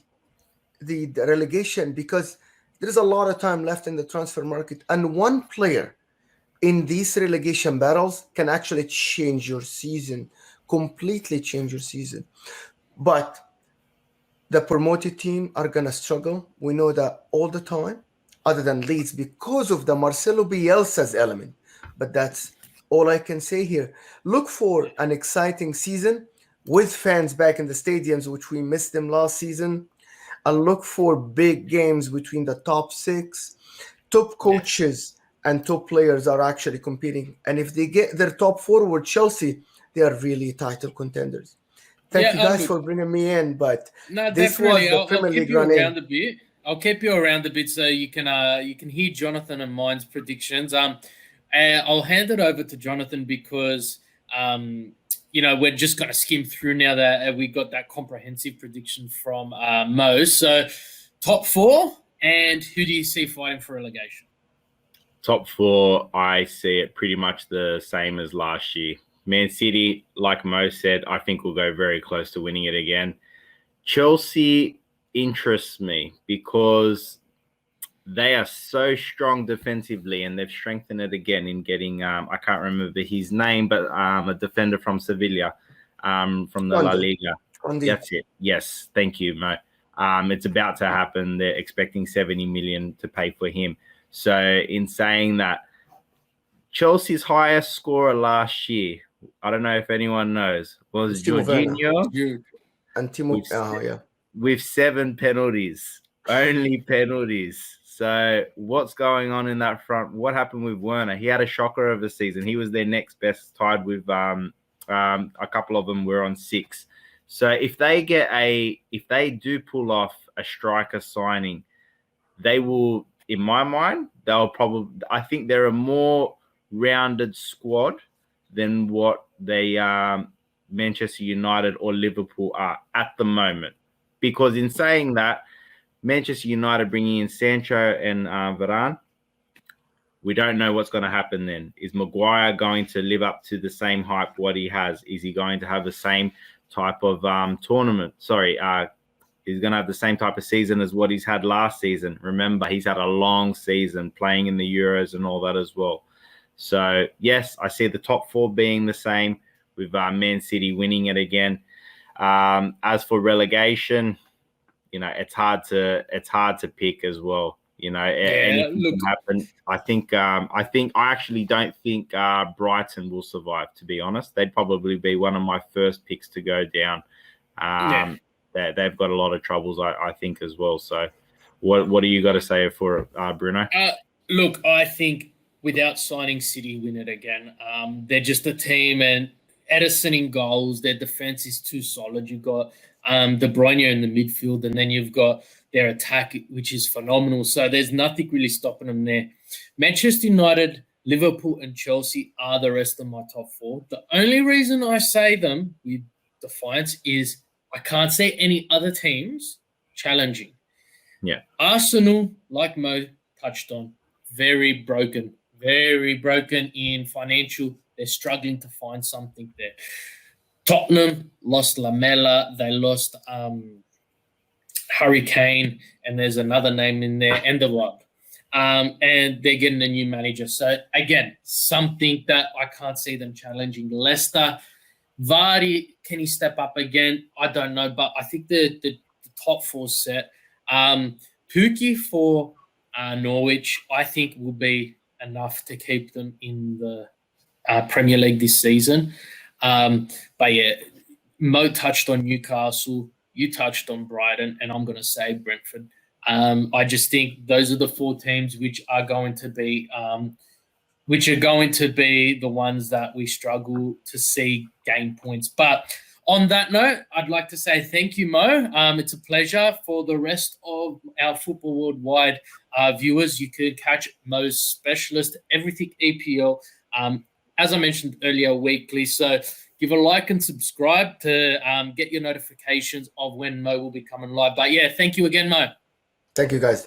relegation because there's a lot of time left in the transfer market. And one player in these relegation battles can actually change your season, completely change your season. But the promoted team are going to struggle. We know that all the time, other than Leeds, because of the Marcelo Bielsa's element. But that's all I can say here. Look for an exciting season with fans back in the stadiums, which we missed them last season. And look for big games between the top 6. Top coaches and top players are actually competing. And if they get their top forward, Chelsea, they are really title contenders. Thank you guys for bringing me in. But no, this definitely. was the Premier League I'll run-in. around a bit. I'll keep you around a bit so you can hear Jonathan and mine's predictions. I'll hand it over to Jonathan because we're just going to skim through now that we got that comprehensive prediction from Mo. So top 4, and who do you see fighting for relegation? Top 4, I see it pretty much the same as last year. Man City, like Mo said, I think will go very close to winning it again. Chelsea interests me because they are so strong defensively, and they've strengthened it again in getting, I can't remember his name, but a defender from Sevilla, from the La Liga. That's it. Yes, thank you, Mo. It's about to happen. They're expecting 70 million to pay for him. So in saying that, Chelsea's highest scorer last year, I don't know if anyone knows, was It's Timo Werner. Jorginho And Timo, yeah. with 7 penalties, only penalties. So what's going on in that front? What happened with Werner? He had a shocker of a season. He was their next best, tied with a couple of them were on 6. So if they do pull off a striker signing, they will, in my mind, I think they're a more rounded squad than what they Manchester United or Liverpool are at the moment. Because in saying that, Manchester United bringing in Sancho and Varane, we don't know what's going to happen then. Is Maguire going to live up to the same hype what he has? Is he going to have the same type of tournament? He's going to have the same type of season as what he's had last season. Remember, he's had a long season playing in the Euros and all that as well. So, yes, I see the top 4 being the same with Man City winning it again. As for relegation, it's hard to pick as well. Anything can happen. I actually don't think Brighton will survive, to be honest. They'd probably be one of my first picks to go down. They've got a lot of troubles, I think, as well. So what do you got to say for Bruno? Look, I think without signing City win it again, they're just a team, and Edison in goals, their defense is too solid. You've got De Bruyne in the midfield, and then you've got their attack, which is phenomenal. So there's nothing really stopping them there. Manchester United, Liverpool, and Chelsea are the rest of my top 4. The only reason I say them with defiance is I can't see any other teams challenging. Yeah. Arsenal, like Mo touched on, very broken in financial. They're struggling to find something there. Tottenham lost Lamela. They lost Hurricane, and there's another name in there, Enderweireld. And they're getting a new manager. So, again, something that I can't see them challenging. Leicester, Vardy, can he step up again? I don't know, but I think the top 4 set. Pukki for Norwich, I think, will be enough to keep them in the Premier League this season. But yeah, Mo touched on Newcastle, you touched on Brighton, and I'm going to say Brentford. I just think those are the 4 teams which are going to be the ones that we struggle to see gain points. But on that note, I'd like to say thank you, Mo. It's a pleasure. For the rest of our Football Worldwide viewers, you could catch Mo's Specialist, everything EPL. As I mentioned earlier, weekly. So give a like and subscribe to get your notifications of when Mo will be coming live. But yeah, thank you again, Mo. Thank you, guys.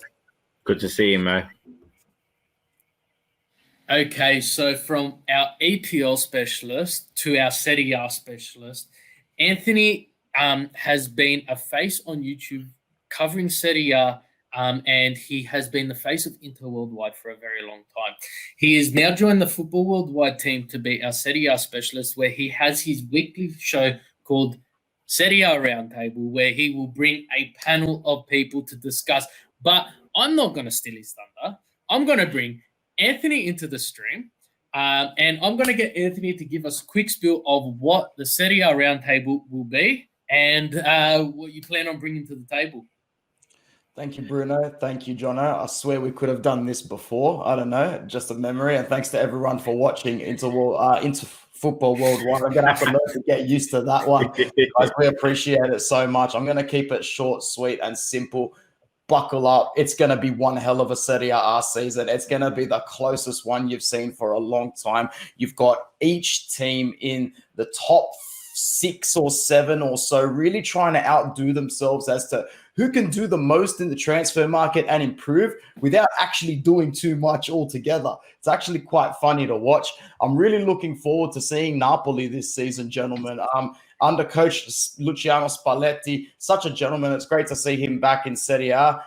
Good to see you, Mo. Okay, so from our EPL specialist to our Serie A specialist, Anthony has been a face on YouTube covering Serie A, and he has been the face of Inter Worldwide for a very long time. He has now joined the Football Worldwide team to be our Serie A specialist, where he has his weekly show called Serie A Roundtable, where he will bring a panel of people to discuss. But I'm not going to steal his thunder. I'm going to bring Anthony into the stream, and I'm going to get Anthony to give us a quick spiel of what the Serie A Roundtable will be and what you plan on bringing to the table. Thank you, Bruno. Thank you, Jono. I swear we could have done this before. I don't know, just a memory. And thanks to everyone for watching into Football Worldwide. I'm going to have to learn to get used to that one. Guys, we appreciate it so much. I'm going to keep it short, sweet, and simple. Buckle up. It's going to be one hell of a Serie A season. It's going to be the closest one you've seen for a long time. You've got each team in the top 6 or 7 or so really trying to outdo themselves as to who can do the most in the transfer market and improve without actually doing too much altogether. It's actually quite funny to watch. I'm really looking forward to seeing Napoli this season, gentlemen. Under coach Luciano Spalletti, such a gentleman. It's great to see him back in Serie A.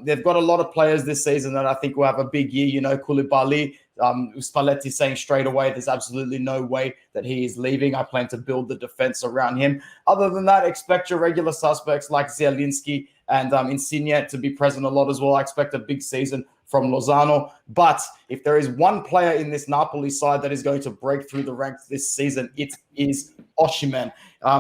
They've got a lot of players this season that I think will have a big year. You know, Koulibaly, Spalletti saying straight away there's absolutely no way that he is leaving. I plan to build the defense around him. Other than that, expect your regular suspects like Zielinski and Insigne to be present a lot as well. I expect a big season from Lozano. But if there is one player in this Napoli side that is going to break through the ranks this season, it is Osimhen.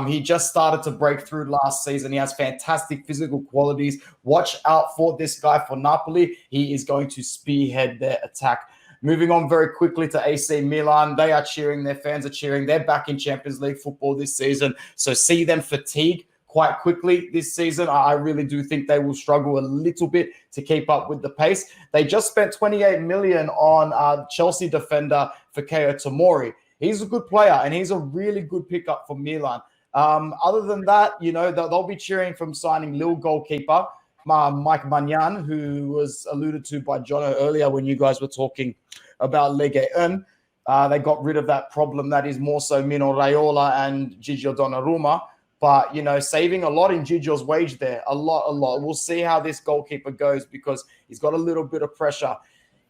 He just started to break through last season. He has fantastic physical qualities. Watch out for this guy for Napoli. He is going to spearhead their attack. Moving on very quickly to AC Milan. They are cheering. Their fans are cheering. They're back in Champions League football this season. So see them fatigue quite quickly this season. I really do think they will struggle a little bit to keep up with the pace. They just spent 28 million on Chelsea defender Fikayo Tomori. He's a good player, and he's a really good pickup for Milan. Other than that, they'll be cheering from signing Lille goalkeeper Mike Maignan, who was alluded to by Jono earlier when you guys were talking about Ligue 1. They got rid of that problem that is more so Mino Raiola and Gigio Donnarumma. But, saving a lot in Gigio's wage there, a lot. We'll see how this goalkeeper goes because he's got a little bit of pressure.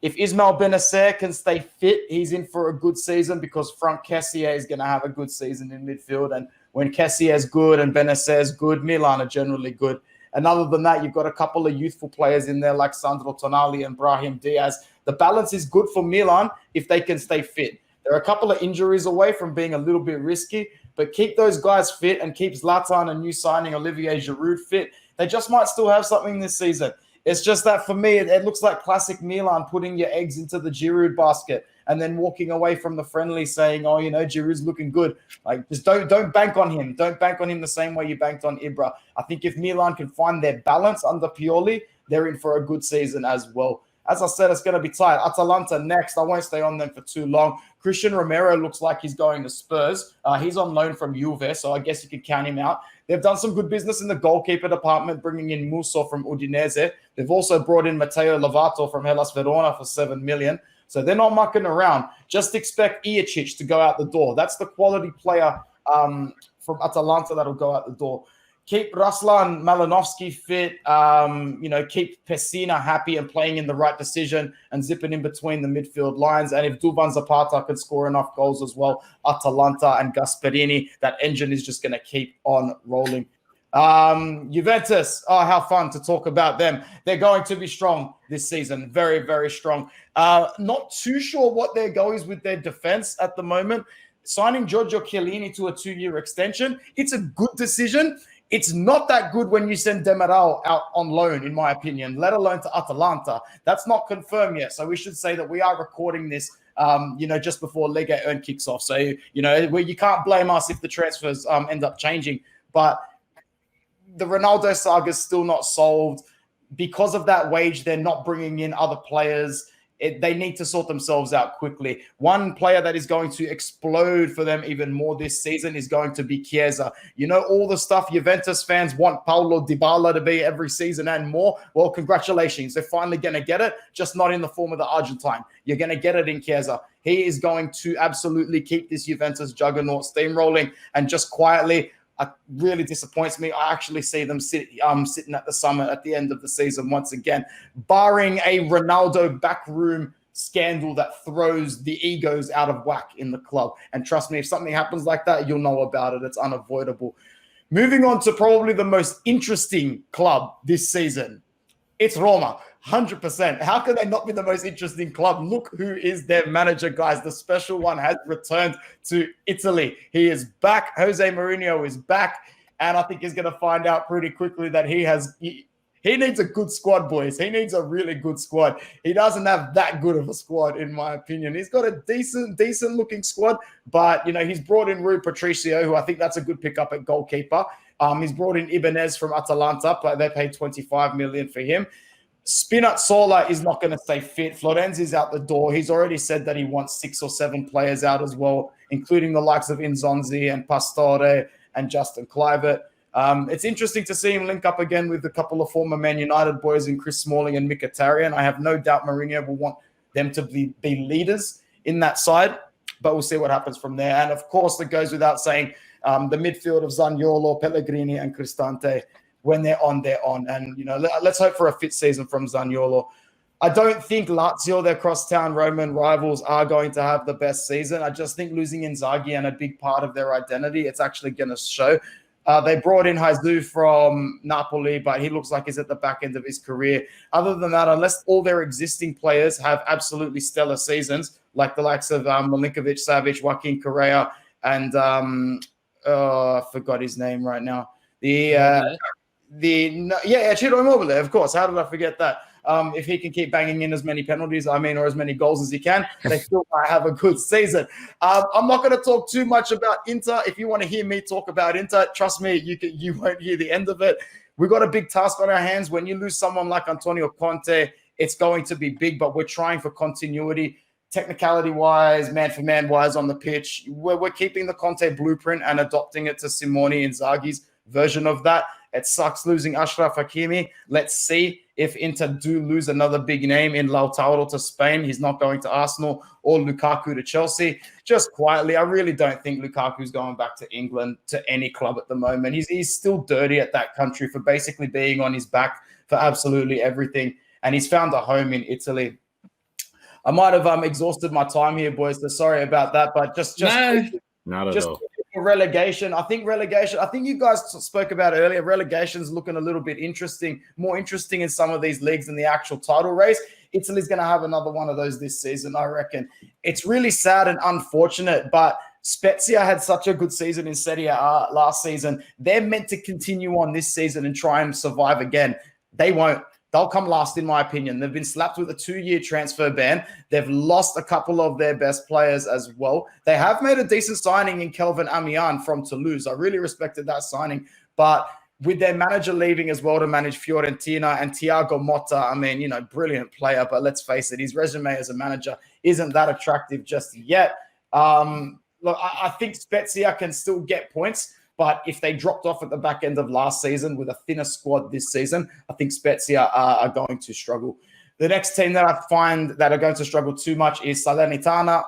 If Ismail Benacer can stay fit, he's in for a good season because Franck Kessié is going to have a good season in midfield. And when Kessié is good and Benacer is good, Milan are generally good. And other than that, you've got a couple of youthful players in there like Sandro Tonali and Brahim Diaz. The balance is good for Milan if they can stay fit. There are a couple of injuries away from being a little bit risky, but keep those guys fit and keep Zlatan and new signing Olivier Giroud fit. They just might still have something this season. It's just that for me, it looks like classic Milan putting your eggs into the Giroud basket and then walking away from the friendly saying, Giroud's looking good. Like, just don't bank on him. Don't bank on him the same way you banked on Ibra. I think if Milan can find their balance under Pioli, they're in for a good season as well. As I said, it's going to be tight. Atalanta next. I won't stay on them for too long. Christian Romero looks like he's going to Spurs. He's on loan from Juve, so I guess you could count him out. They've done some good business in the goalkeeper department, bringing in Musso from Udinese. They've also brought in Matteo Lovato from Hellas Verona for 7 million. So they're not mucking around. Just expect Ilicic to go out the door. That's the quality player from Atalanta that'll go out the door. Keep Ruslan Malinovsky fit, keep Pessina happy and playing in the right decision and zipping in between the midfield lines. And if Duvan Zapata can score enough goals as well, Atalanta and Gasperini, that engine is just going to keep on rolling. Juventus, how fun to talk about them. They're going to be strong this season. Very, very strong. Not too sure what their goal is with their defense at the moment. Signing Giorgio Chiellini to a 2-year extension, it's a good decision. It's not that good when you send Demiral out on loan, in my opinion, let alone to Atalanta. That's not confirmed yet. So we should say that we are recording this, just before Liga 1 kicks off. So, where you can't blame us if the transfers end up changing. But the Ronaldo saga is still not solved. Because of that wage, they're not bringing in other players. They need to sort themselves out quickly. One player that is going to explode for them even more this season is going to be Chiesa. All the stuff Juventus fans want Paulo Dybala to be every season and more. Well, congratulations. They're finally going to get it, just not in the form of the Argentine. You're going to get it in Chiesa. He is going to absolutely keep this Juventus juggernaut steamrolling and just quietly. It really disappoints me. I actually see them sitting at the summit at the end of the season once again, barring a Ronaldo backroom scandal that throws the egos out of whack in the club. And trust me, if something happens like that, you'll know about it. It's unavoidable. Moving on to probably the most interesting club this season. It's Roma. 100%. How can they not be the most interesting club? Look who is their manager, guys. The special one has returned to Italy. He is back. Jose Mourinho is back. And I think he's going to find out pretty quickly that he needs a good squad, boys. He needs a really good squad. He doesn't have that good of a squad, in my opinion. He's got a decent looking squad, but, he's brought in Rui Patricio, who I think that's a good pickup at goalkeeper. He's brought in Ibanez from Atalanta, but they paid 25 million for him. Spinazzola is not going to stay fit. Florenzi's out the door. He's already said that he wants 6 or 7 players out as well, including the likes of Inzonzi and Pastore and Justin Kluivert. It's interesting to see him link up again with a couple of former Man United boys in Chris Smalling and Mkhitaryan. I have no doubt Mourinho will want them to be leaders in that side, but we'll see what happens from there. And of course, it goes without saying, the midfield of Zaniolo, Pellegrini, and Cristante. When they're on, they're on. And, let's hope for a fit season from Zaniolo. I don't think Lazio, their crosstown Roman rivals, are going to have the best season. I just think losing Inzaghi and a big part of their identity, it's actually going to show. They brought in Jesus from Napoli, but he looks like he's at the back end of his career. Other than that, unless all their existing players have absolutely stellar seasons, like the likes of Milinkovic, Savic, Joaquin Correa, and I forgot his name right now. Ciro Immobile, of course. How did I forget that? If he can keep banging in as many penalties, or as many goals as he can, they still might have a good season. I'm not going to talk too much about Inter. If you want to hear me talk about Inter, trust me, you won't hear the end of it. We've got a big task on our hands. When you lose someone like Antonio Conte, it's going to be big, but we're trying for continuity. Technicality-wise, man-for-man-wise on the pitch, we're keeping the Conte blueprint and adopting it to Simone Inzaghi's version of that. It sucks losing Achraf Hakimi. Let's see if Inter do lose another big name in Lautaro to Spain. He's not going to Arsenal, or Lukaku to Chelsea. Just quietly, I really don't think Lukaku's going back to England, to any club at the moment. He's still dirty at that country for basically being on his back for absolutely everything. And he's found a home in Italy. I might have exhausted my time here, boys. So sorry about that, but just not at all. Relegation. I think you guys spoke about it earlier. Relegation's looking a little bit more interesting in some of these leagues than the actual title race. Italy's going to have another one of those this season, I reckon. It's really sad and unfortunate, but Spezia had such a good season in Serie A last season. They're meant to continue on this season and try and survive again. They won't. They'll come last, in my opinion. They've been slapped with a 2-year transfer ban. They've lost a couple of their best players as well. They have made a decent signing in Kelvin Amian from Toulouse. I really respected that signing. But with their manager leaving as well to manage Fiorentina, and Thiago Motta, brilliant player. But let's face it, his resume as a manager isn't that attractive just yet. Look, I think Spezia can still get points. But if they dropped off at the back end of last season with a thinner squad this season, I think Spezia are going to struggle. The next team that I find that are going to struggle too much is Salernitana.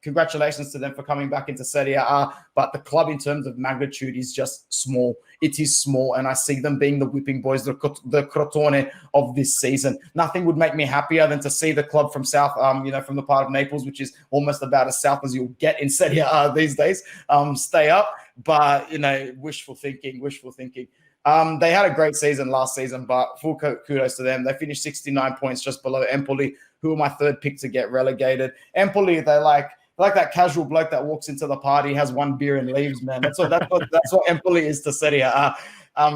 Congratulations to them for coming back into Serie A. But the club in terms of magnitude is just small. It is small, and I see them being the whipping boys, the Crotone of this season. Nothing would make me happier than to see the club from south, from the part of Naples, which is almost about as south as you'll get in Serie A these days, stay up. But, wishful thinking. They had a great season last season, but full kudos to them. They finished 69 points just below Empoli, who are my third pick to get relegated. Empoli, they're like that casual bloke that walks into the party, has one beer and leaves, man. That's what Empoli is to Serie A.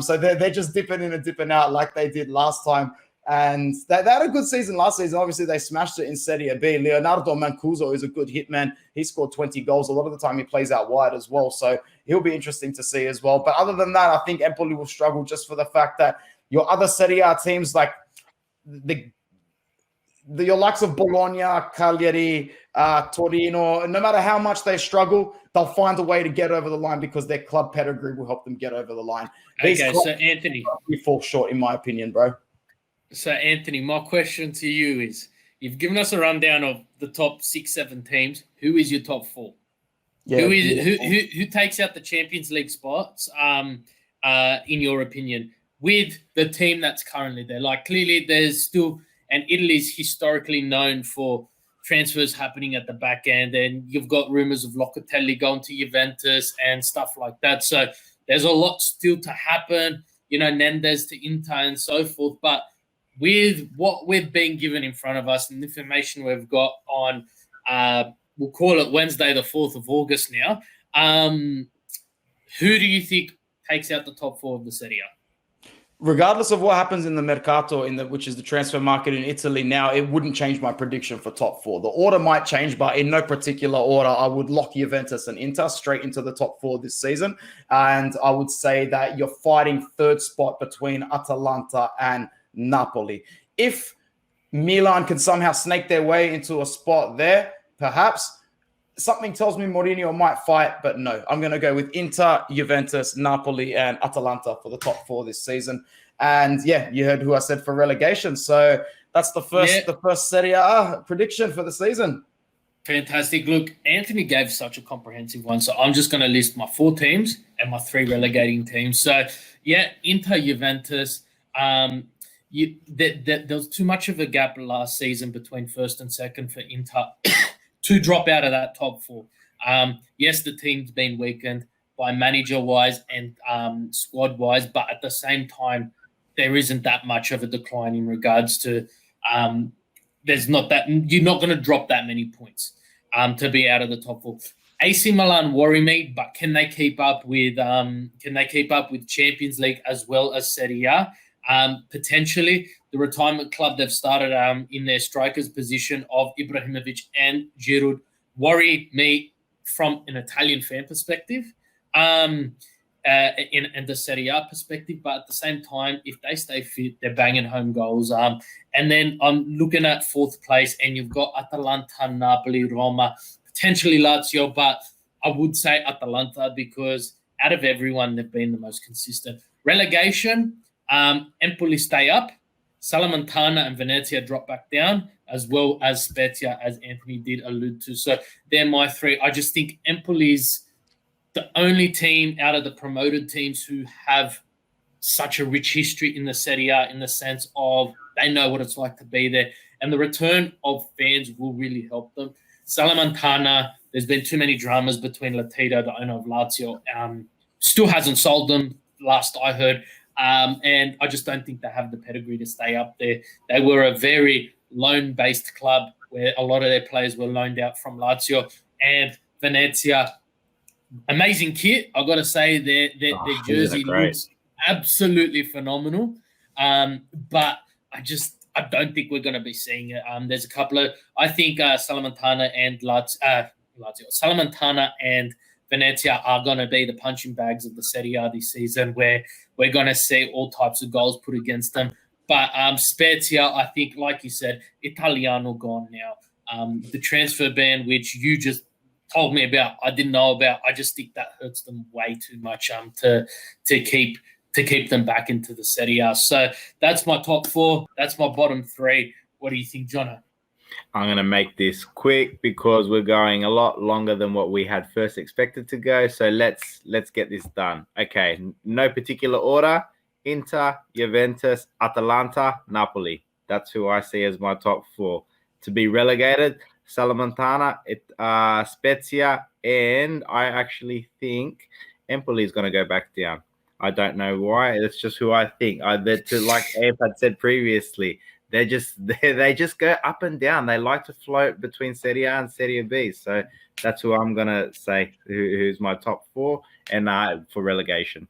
So they're just dipping in and dipping out like they did last time. And they had a good season last season. Obviously, they smashed it in Serie B. Leonardo Mancuso is a good hitman. He scored 20 goals. A lot of the time, he plays out wide as well. So he'll be interesting to see as well. But other than that, I think Empoli will struggle just for the fact that your other Serie A teams, like your likes of Bologna, Cagliari, Torino, no matter how much they struggle, they'll find a way to get over the line because their club pedigree will help them get over the line. Okay, so Anthony, we fall short, in my opinion, bro. So, Anthony, my question to you is, you've given us a rundown of the top 6-7 teams. Who is your top 4? Yeah, who takes out the Champions League spots, in your opinion, with the team that's currently there? Like, clearly there's still – and Italy's historically known for transfers happening at the back end, and you've got rumors of Locatelli going to Juventus and stuff like that. So there's a lot still to happen, Nendes to Inter and so forth. But with what we've been given in front of us and the information we've got on, we'll call it Wednesday, the 4th of August now, who do you think takes out the top 4 of the Serie A? Regardless of what happens in the Mercato, which is the transfer market in Italy now, it wouldn't change my prediction for top 4. The order might change, but in no particular order, I would lock Juventus and Inter straight into the top 4 this season. And I would say that you're fighting third spot between Atalanta and Napoli. If Milan can somehow snake their way into a spot there, perhaps something tells me Mourinho might fight, but no. I'm going to go with Inter, Juventus, Napoli, and Atalanta for the top 4 this season. And yeah, you heard who I said for relegation. So that's the first Serie A prediction for the season. Fantastic. Look, Anthony gave such a comprehensive one. So I'm just going to list my 4 teams and my 3 relegating teams. So yeah, Inter, Juventus. There was too much of a gap last season between first and second for Inter to drop out of that top 4. Yes, the team's been weakened. by manager-wise and squad-wise, but at the same time, there isn't that much of a decline in regards to there's not that you're not going to drop that many points to be out of the top 4. AC Milan worry me, but can they keep up with Champions League as well as Serie A? Potentially, the retirement club they've started in their strikers position of Ibrahimovic and Giroud worry me from an Italian fan perspective. In the Serie A perspective, but at the same time, if they stay fit, they're banging home goals. And then I'm looking at 4th place, and you've got Atalanta, Napoli, Roma, potentially Lazio, but I would say Atalanta because out of everyone, they've been the most consistent. Relegation, Empoli stay up, Salernitana and Venezia drop back down, as well as Spezia, as Anthony did allude to. So they're my 3. I just think Empoli's the only team out of the promoted teams who have such a rich history in the Serie A in the sense of they know what it's like to be there. And the return of fans will really help them. Salernitana, there's been too many dramas between Latino, the owner of Lazio. Still hasn't sold them, last I heard. And I just don't think they have the pedigree to stay up there. They were a very loan-based club where a lot of their players were loaned out from Lazio. And Venezia, amazing kit. I've got to say their jersey looks absolutely phenomenal. But I don't think we're going to be seeing it. There's a couple of, I think Salernitana and Salernitana and Venezia are going to be the punching bags of the Serie A this season, where we're going to see all types of goals put against them. But Spezia, I think, like you said, Italiano gone now. The transfer ban, which you just told me about, I didn't know about. I just think that hurts them way too much to keep them back into the Serie A. So that's my top 4. That's my bottom 3. What do you think, Jono? I'm going to make this quick because we're going a lot longer than what we had first expected to go. So let's get this done. Okay, no particular order. Inter, Juventus, Atalanta, Napoli. That's who I see as my top 4. To be relegated, Salernitana, Spezia, and I actually think Empoli is going to go back down. I don't know why. It's just who I think. Like Amp had said previously, they just go up and down. They like to float between Serie A and Serie B. So that's who I'm going to say who's my top 4 and for relegation.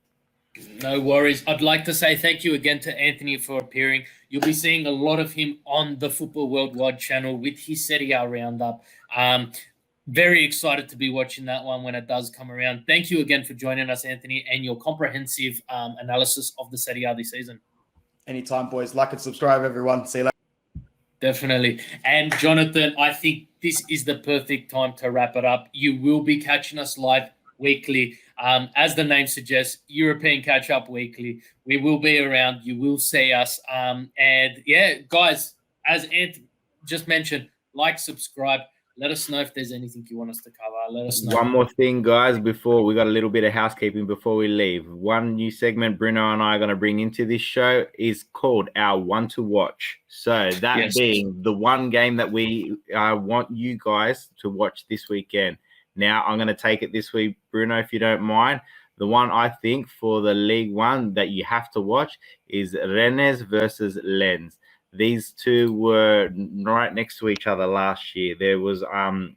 No worries. I'd like to say thank you again to Anthony for appearing. You'll be seeing a lot of him on the Football Worldwide channel with his Serie A roundup. Very excited to be watching that one when it does come around. Thank you again for joining us, Anthony, and your comprehensive analysis of the Serie A this season. Anytime, boys. Like and subscribe, everyone. See you later. Definitely. And Jonathan, I think this is the perfect time to wrap it up. You will be catching us live weekly. As the name suggests, European Catch-Up Weekly. We will be around. You will see us. And, yeah, guys, as Ant just mentioned, like, subscribe. Let us know if there's anything you want us to cover. Let us know. One more thing, guys, before we got a little bit of housekeeping before we leave. One new segment Bruno and I are going to bring into this show is called our One to Watch. So that being the one game that we want you guys to watch this weekend. Now, I'm going to take it this week, Bruno, if you don't mind. The one I think for the Ligue 1 that you have to watch is Rennes versus Lens. These two were right next to each other last year. There was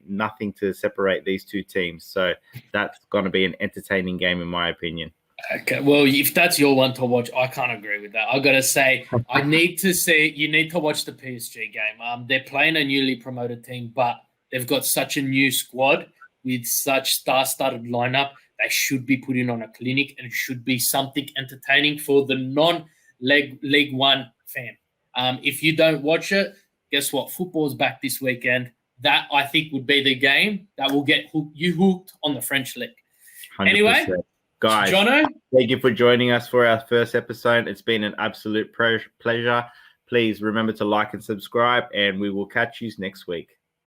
nothing to separate these two teams. So that's going to be an entertaining game, in my opinion. Okay, well, if that's your one to watch, I can't agree with that. I've got to say, you need to watch the PSG game. They're playing a newly promoted team, but they've got such a new squad with such star-studded lineup. They should be putting on a clinic, and it should be something entertaining for the non-League One fan. If you don't watch it, guess what? Football's back this weekend. That, I think, would be the game that will get you hooked on the French League. 100%. Anyway, guys, Jono, thank you for joining us for our first episode. It's been an absolute pleasure. Please remember to like and subscribe, and we will catch you next week.